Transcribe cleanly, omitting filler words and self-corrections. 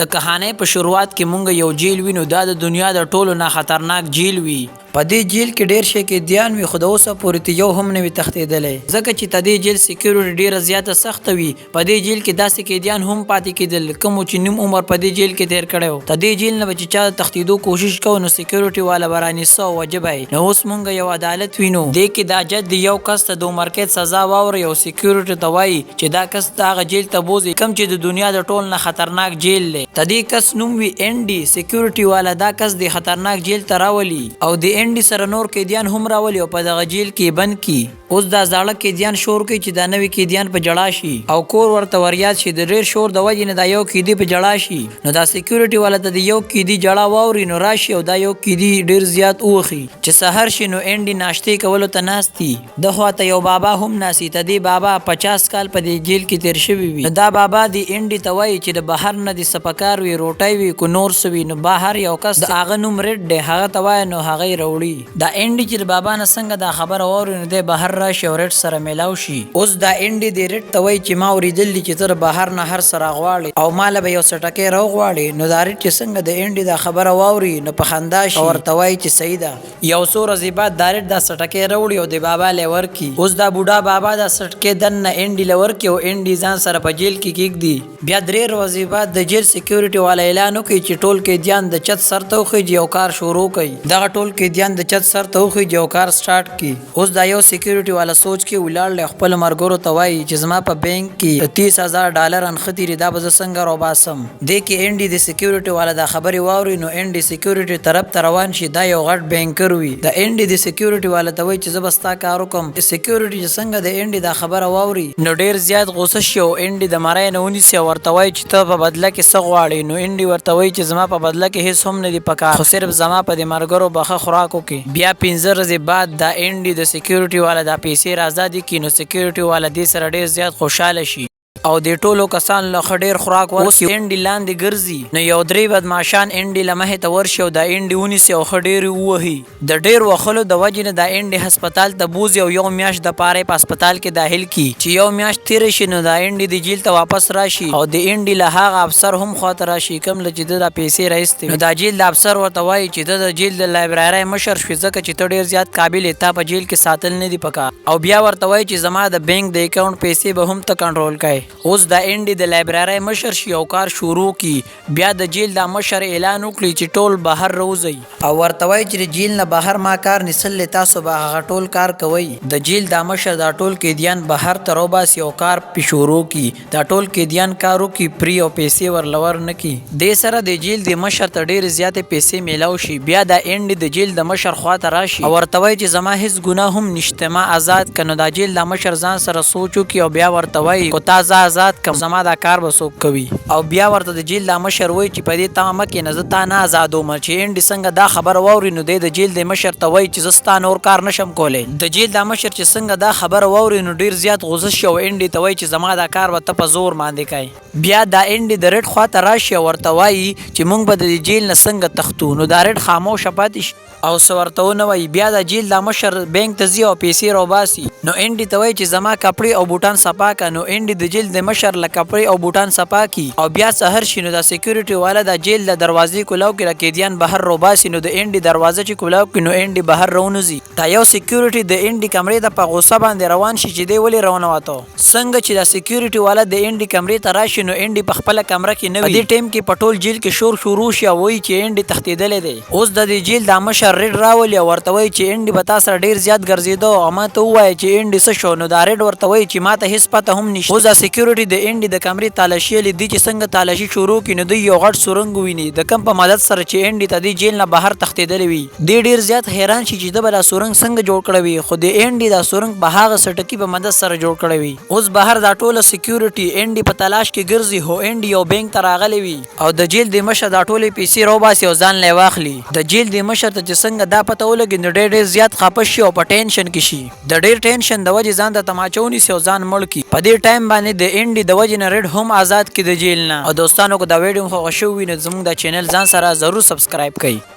د کهانې په شروعات کې مونږ یو جیل وینو دا د دنیا د ټولو نه خطرناک جیل وي. په دې جیل کې ډیر شي کې دیان وي خو د اوسه پورې یو هم نه وي تختیدلې ځکه چې د دې جیل سکیورټي ډیره زیاته سخت وي. په دې جیل کې داسې کې دیان هم پاتې کېدل کوم چې نیم عمر په دې جیل کې تیر کړو. د دې جیل نه چې چا تختیدو کوشش کوي نو سکیورټي والا برانی سو وجبای. نو اوس مونږ یو عدالت وینو دې کې دا جج یو کس ته د عمر قید سزا واوري او سکیورټي ته وایي چې دا کس هغه جیل ته بوزي کوم چې د دنیا د ټول نه خطرناک جیل دی. د دې کس نوم وی انډي. سکیورټي والا دا کس د خطرناک جیل ته راولي او د انډي سره نور قیدیان هم راولي او په دغه جیل کې بند کی. اوس دا زاړه قیدیان شور کوي چې دا نوی قیدیان په جړا شي او کور ورته وریاد شي. د ډیر شور د وجې نه دا یو قیدی په جړا شي نو دا سکیورټي والا ته د یو قیدی جړا واوري نو راشي او دا یو قیدی ډیر زیات اوخي چې سحر شي نو انډي ناشته کولو ته ناستي. د خواته یو بابا هم ناسي. ته دی بابا 50 کال په دې جیل کې تیر شوی وي. دا بابا دی انډي ته وایي چې د بهر نه د سپکار وي روټي وي کو نور سوي نو بهر یو کس د اغه نوم رډ دی هغه ته وایي نو هغه وروړي. دا انډي چې بابا نه څنګه دا خبر اوري نو د بهر راشي او رډ سره ملاو شي. اوس دا انډي دی رډ ته وایي چې ما اوریدل چې تر بهر نه هر سره غواړي او مال به یو سټکه راو غواړي. نو دا رډ چې څنګه د انډي دا خبر اوري نو په خندا شي او ورته وایي چې صحیح ده. یو څو ورځې بعد دا رډ دا سټکه راوړي او د بابا لور کی. اوس دا بوډا بابا دا سټکه دنه انډي لور کی او انډي ځان سره په جیل کې کېږدي. بیا درې ورځې بعد د جیل سکیورټي والا اعلان وکړي چې ټول قیدیان د چت سر ته وخیږي او کار شروع کړي. دغه ټول قیدیان د چت سر ته وخیږي او کار سٹارټ کړي. اوس دا یو سکیورټي والا سوچ کې ولاړ خپل مرګورو ته وایي چې زما په بانک کې $30,000 انختی دا به څنګه روباسم. د کې انډي د سکیورټي والا دا خبري واوري نو انډي سکیورټي طرف ته روان شي. دا یو غټ بانکر وي. د انډي د سکیورټي والا ته وایي چې زبستا کار وکم. سکیورټي څنګه د انډي دا خبره واوري نو ډیر زیات غوسه شي او انډي د مړای نه ونیسي ورته وایي چې ته په بدله کې څه غواړې. نو انډي ورته وایي چې زما په بدله کې هیڅ هم نه دی پکار خو صرف زما په دې مرګرو بخه خوراک وکي. بیا 15 ورځې بعد دا انډي د سکیورټي والا دا پیسې راځي کینو سکیورټي والا دې سره ډیر زیات خوشاله شي او د ټولو کسان له خډیر خوراک ورسي. انډي لاندې ګرځي نو یو درې بدمعشان انډي لمه ته ورشي او دا انډي ونیسي او خډیر وهي. د ډیر وخلو د وجې نه دا انډي هسپتال ته بوزي او یو میاش د پاره په هسپتال کې داخل کی. چې یو میاش تیر شي نو دا انډي د جیل ته واپس راشي او د انډي له هغه افسر هم خاطر راشي کوم چې د پیسې راځي. نو دا جیل د افسر ورته وایي چې د جیل د لایبرری مشر شوی ځکه چې ته ډیر زیات قابل تا په جیل کې ساتل نه دی پکار او بیا ورته وایي چې زما د بانک د اکاونټ پیسې به هم ته کنټرول کړي. اوس د انډي د لایبرری مشر شي او کار شروع کی. بیا د جیل د مشر اعلان وکړي چې ټول بهر روزي او ورته وایي چې جیل نه بهر ما کار نسل تاسو به هغه ټول کار کوي. د جیل د مشر دا ټول قیدیان بهر ته روباسي او کار په شروع کی. دا ټول قیدیان کارو کی پری او پیسې ورلور نه کی. د سره د جیل د مشر ته ډیر زیاتې پیسې میلاو شي. بیا د انډي د جیل د مشر خواته راشي او ورته وایي چې زما هیڅ ګناه هم نشته ما آزاد کنه. دا جیل د مشر ځان سره سوچو کی او بیا ورته وایي کو تازه آزاد کم زما دا کار به څوک کوي. او بیا ورته د جیل د مشر وایي چې په دې تامه کې نه زه تا نه آزادوم. چې انډي څنګه دا خبر واوري نو د جیل د مشر ته وایي چې زه ستا نور کار نشم کولی. د جیل د مشر چې څنګه دا خبر واوري نو ډیر زیات غوسه شي او انډي ته وایي چې زما دا کار به ته په زور باندې کوي. بیا دا انډي د رډ خواته راشي ورته وایي چې مونږ به د جیل نه څنګه تختو. نو دا رډ خاموشه پاتې شي او څه ورته ونه وایي. بیا د جیل د مشر بانک ته ځي او پیسې روباسي. نو انډي ته وایي چې زما کپړې او بوټان صفا کړه. نو انډي د جیل د مشر له کپړې او بوټان صفا کی او بیا سحر شي نو د سکیورټي والا د جیل د دروازې کولاو کې د قیدیان بهر روباسي. نو د انډي دروازه چې کولاو کې نو انډي بهر رونځي. دا یو سکیورټي د انډي کمرې ته په غوسه باندې روان شي چې دی ولې روانه وته. څنګه چې د سکیورټي والا د انډي کمرې ته راشي نو انډي په خپل کمره کې نه وي. په دې ټیم کې پټول جیل کې شور شروع شي او وایي چې انډي تختیدلې دی. اوس د جیل د مشر رډ راولي او ورته وایي چې انډي به تاسو ډیر زیات ګرځیدو او ما ته وایي چې انډي څه شو. نو دا رډ ورته وایي چې ما ته هیڅ پته هم نشته. اوس د سکیورټي د انډي د کمرې تالاشي لیدي چې څنګه تالاشي شروع کینو دوی یو غټ سورنګ ویني د کم په مدد سره چې انډي ته د جیل نه بهر تختیدلې وي. د ډیر زیات حیران شي چې د بل سورنګ څنګه جوړ کړی وي خو د انډي دا سورنګ په هغه سټکی په مدد سره جوړ کړی وي. اوس بهر دا ټوله سکیورټي انډي په تلاش کې ګرځي هو انډي یو بانک ته راغلی وي او د جیل د مشر دا ټولې پیسې روباسي او ځان لی واخلي. د جیل د مشر ته چې څنګه دا پته ولګي نو ډیر زیات خپه شي او په ټینشن کې شي. د ډیر ټینشن د وجې ځان ته تماچو نیسي او ځان مړ کی. په دې ټایم باندې د انډي د وجې نه رډ هم آزاد کی د جیل نه. او دوستانو کو دا ویډیو خوښ شوی نو زموږ د چینل ځان سره ضرور سبسکرایب کړئ.